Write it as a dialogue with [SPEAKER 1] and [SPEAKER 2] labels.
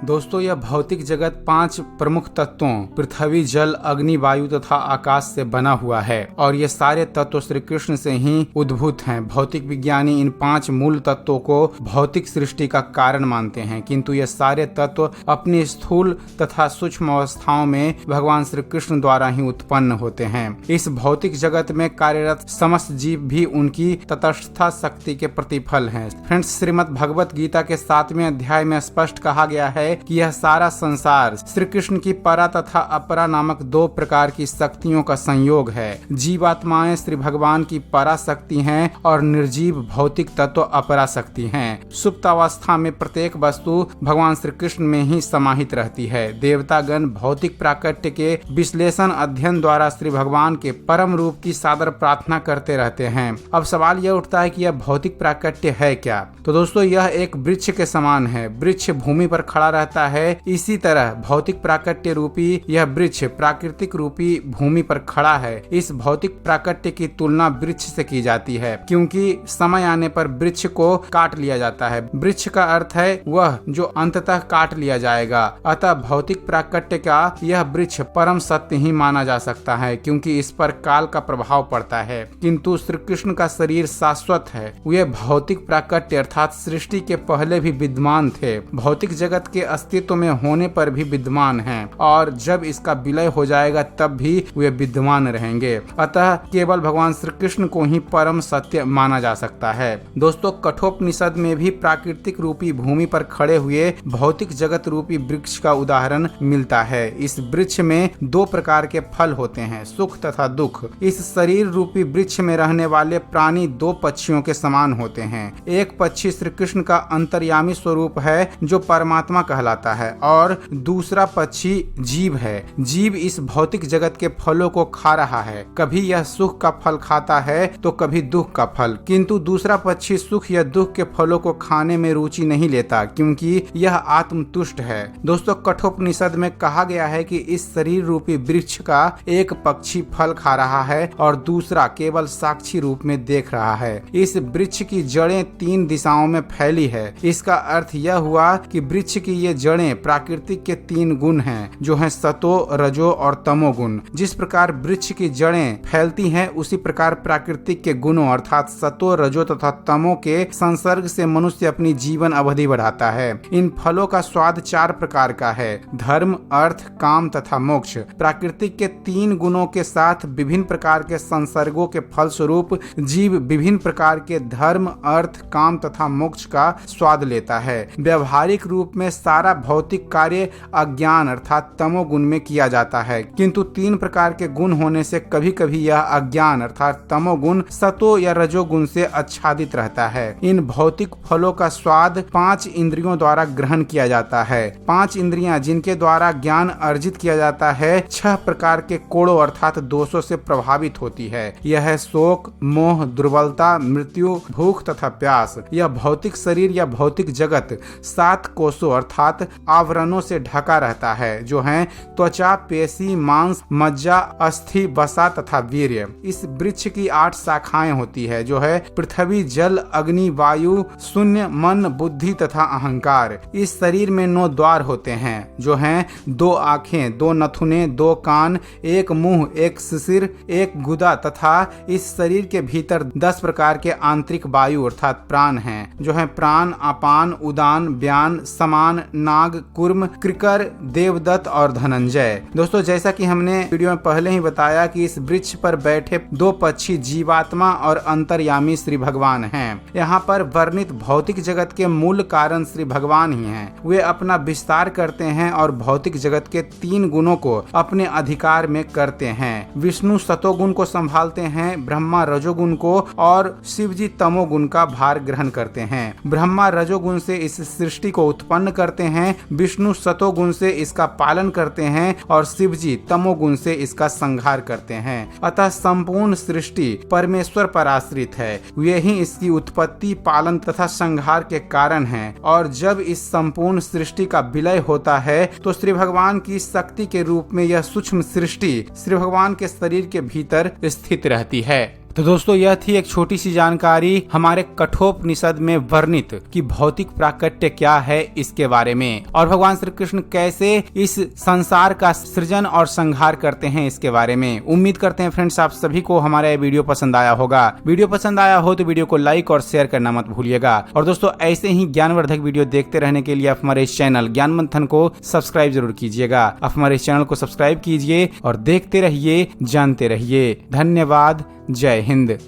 [SPEAKER 1] दोस्तों, यह भौतिक जगत 5 प्रमुख तत्वों पृथ्वी, जल, अग्नि, वायु तथा आकाश से बना हुआ है और ये सारे तत्व श्री कृष्ण से ही उद्भूत हैं। भौतिक विज्ञानी इन 5 मूल तत्वों को भौतिक सृष्टि का कारण मानते हैं, किंतु ये सारे तत्व अपनी स्थूल तथा सूक्ष्म अवस्थाओं में भगवान श्री कृष्ण द्वारा ही उत्पन्न होते हैं। इस भौतिक जगत में कार्यरत समस्त जीव भी उनकी तटस्थता शक्ति के प्रतिफल हैं। फ्रेंड्स, श्रीमद् भगवत गीता के 7वें अध्याय में स्पष्ट कहा गया है कि यह सारा संसार श्री कृष्ण की परा तथा अपरा नामक 2 प्रकार की शक्तियों का संयोग है। जीवात्माएं श्री भगवान की परा शक्ति हैं और निर्जीव भौतिक तत्व अपरा शक्ति हैं। सुप्त अवस्था में प्रत्येक वस्तु भगवान श्री कृष्ण में ही समाहित रहती है। देवतागण भौतिक प्राकट्य के विश्लेषण अध्ययन द्वारा श्री भगवान के परम रूप की सादर प्रार्थना करते रहते हैं। अब सवाल यह उठता है कि यह भौतिक प्राकट्य है क्या? तो दोस्तों, यह एक वृक्ष के समान है। वृक्ष भूमि पर खड़ा रहता है, इसी तरह भौतिक प्राकट्य रूपी यह वृक्ष प्राकृतिक रूपी भूमि पर खड़ा है। इस भौतिक प्राकट्य की तुलना वृक्ष से की जाती है, क्योंकि समय आने पर वृक्ष को काट लिया जाता है। वृक्ष का अर्थ है वह जो अंततः काट लिया जाएगा। अतः भौतिक प्राकट्य का यह वृक्ष परम सत्य ही माना जा सकता है, क्योंकि इस पर काल का प्रभाव पड़ता है। किंतु श्री कृष्ण का शरीर शाश्वत है। वे भौतिक प्राकट्य अर्थात सृष्टि के पहले भी विद्यमान थे, भौतिक जगत के अस्तित्व में होने पर भी विद्यमान हैं और जब इसका विलय हो जाएगा तब भी वे विद्यमान रहेंगे। अतः केवल भगवान श्री कृष्ण को ही परम सत्य माना जा सकता है। दोस्तों, कठोपनिषद में भी प्राकृतिक रूपी भूमि पर खड़े हुए भौतिक जगत रूपी वृक्ष का उदाहरण मिलता है। इस वृक्ष में 2 प्रकार के फल होते हैं, सुख तथा दुख। इस शरीर रूपी वृक्ष में रहने वाले प्राणी 2 पक्षियों के समान होते हैं। एक पक्षी श्री कृष्ण का अंतर्यामी स्वरूप है जो परमात्मा कहलाता है और दूसरा पक्षी जीव है। जीव इस भौतिक जगत के फलों को खा रहा है, कभी यह सुख का फल खाता है तो कभी दुख का फल। किंतु दूसरा पक्षी सुख या दुख के फलों को खाने में रुचि नहीं लेता, क्योंकि यह आत्मतुष्ट है। दोस्तों, कठोपनिषद में कहा गया है कि इस शरीर रूपी वृक्ष का एक पक्षी फल खा रहा है और दूसरा केवल साक्षी रूप में देख रहा है। इस वृक्ष की जड़ें 3 दिशाओं में फैली है। इसका अर्थ यह हुआ कि वृक्ष की ये जड़ें प्राकृतिक के 3 गुण हैं, जो हैं सतो, रजो और तमो गुण। जिस प्रकार वृक्ष की जड़ें फैलती हैं, उसी प्रकार प्राकृतिक के गुणों अर्थात सतो, रजो तथा तमो के संसर्ग से मनुष्य अपनी जीवन अवधि बढ़ाता है। इन फलों का स्वाद 4 प्रकार का है, धर्म, अर्थ, काम तथा मोक्ष। प्राकृतिक के 3 गुणों के साथ विभिन्न प्रकार के संसर्गों के फल स्वरूप जीव विभिन्न प्रकार के धर्म, अर्थ, काम तथा मोक्ष का स्वाद लेता है। व्यवहारिक रूप में सारा भौतिक कार्य अज्ञान अर्थात तमोगुण में किया जाता है, किंतु 3 प्रकार के गुण होने से कभी कभी यह अज्ञान अर्थात तमोगुण सतो या रजोगुण से आच्छादित रहता है। इन भौतिक फलों का स्वाद 5 इंद्रियों द्वारा ग्रहण किया जाता है। 5 इंद्रियां जिनके द्वारा ज्ञान अर्जित किया जाता है 6 प्रकार के कोड़ों अर्थात दोषों से प्रभावित होती है। यह है शोक, मोह, दुर्बलता, मृत्यु, भूख तथा प्यास। यह भौतिक शरीर या भौतिक जगत 7 कोषों अर्थात आवरणों से ढका रहता है, जो हैं त्वचा, पेशी, मांस, मज्जा, अस्थि, वसा तथा वीर्य। इस वृक्ष की 8 शाखाएं होती है, जो है पृथ्वी, जल, अग्नि, वायु, शून्य, मन, बुद्धि तथा अहंकार। इस शरीर में 9 द्वार होते हैं, जो हैं 2 आंखें, 2 नथुने, 2 कान, 1 मुंह, 1 शिशिर, 1 गुदा तथा इस शरीर के भीतर 10 प्रकार के आंतरिक वायु अर्थात प्राण हैं, जो हैं प्राण, अपान, उदान, व्यान, समान, नाग, कुर्म, कृकर, देवदत्त और धनंजय। दोस्तों, जैसा कि हमने वीडियो में पहले ही बताया कि इस वृक्ष पर बैठे 2 पक्षी जीवात्मा और अंतर्यामी श्री भगवान हैं। यहाँ पर वर्णित भौतिक जगत के मूल कारण श्री भगवान ही हैं। वे अपना विस्तार करते हैं और भौतिक जगत के 3 गुणों को अपने अधिकार में करते हैं। विष्णु सतोगुण को संभालते हैं, ब्रह्मा रजोगुण को और शिव जी तमोगुण का भार ग्रहण करते हैं। ब्रह्मा रजोगुण से इस सृष्टि को उत्पन्न करते हैं, विष्णु सतोगुण से इसका पालन करते हैं और शिव जी तमोगुण से इसका संहार करते हैं। अतः संपूर्ण सृष्टि परमेश्वर पर आश्रित है। वे ही इसकी उत्पत्ति, पालन तथा संहार के कारण हैं और जब इस संपूर्ण सृष्टि का विलय होता है तो श्री भगवान की शक्ति के रूप में यह सूक्ष्म सृष्टि श्री भगवान के शरीर के भीतर स्थित रहती है। तो दोस्तों यह थी एक छोटी सी जानकारी हमारे कठोपनिषद में वर्णित कि भौतिक प्राकट्य क्या है इसके बारे में, और भगवान श्री कृष्ण कैसे इस संसार का सृजन और संहार करते हैं इसके बारे में। उम्मीद करते हैं फ्रेंड्स आप सभी को हमारा ये वीडियो पसंद आया होगा। वीडियो पसंद आया हो तो वीडियो को लाइक और शेयर करना मत भूलिएगा। और दोस्तों ऐसे ही ज्ञानवर्धक वीडियो देखते रहने के लिए आप हमारे इस चैनल ज्ञान मंथन को सब्सक्राइब जरूर कीजिएगा। आप हमारे इस चैनल को सब्सक्राइब कीजिए और देखते रहिए, जानते रहिए। धन्यवाद। जय हिंद।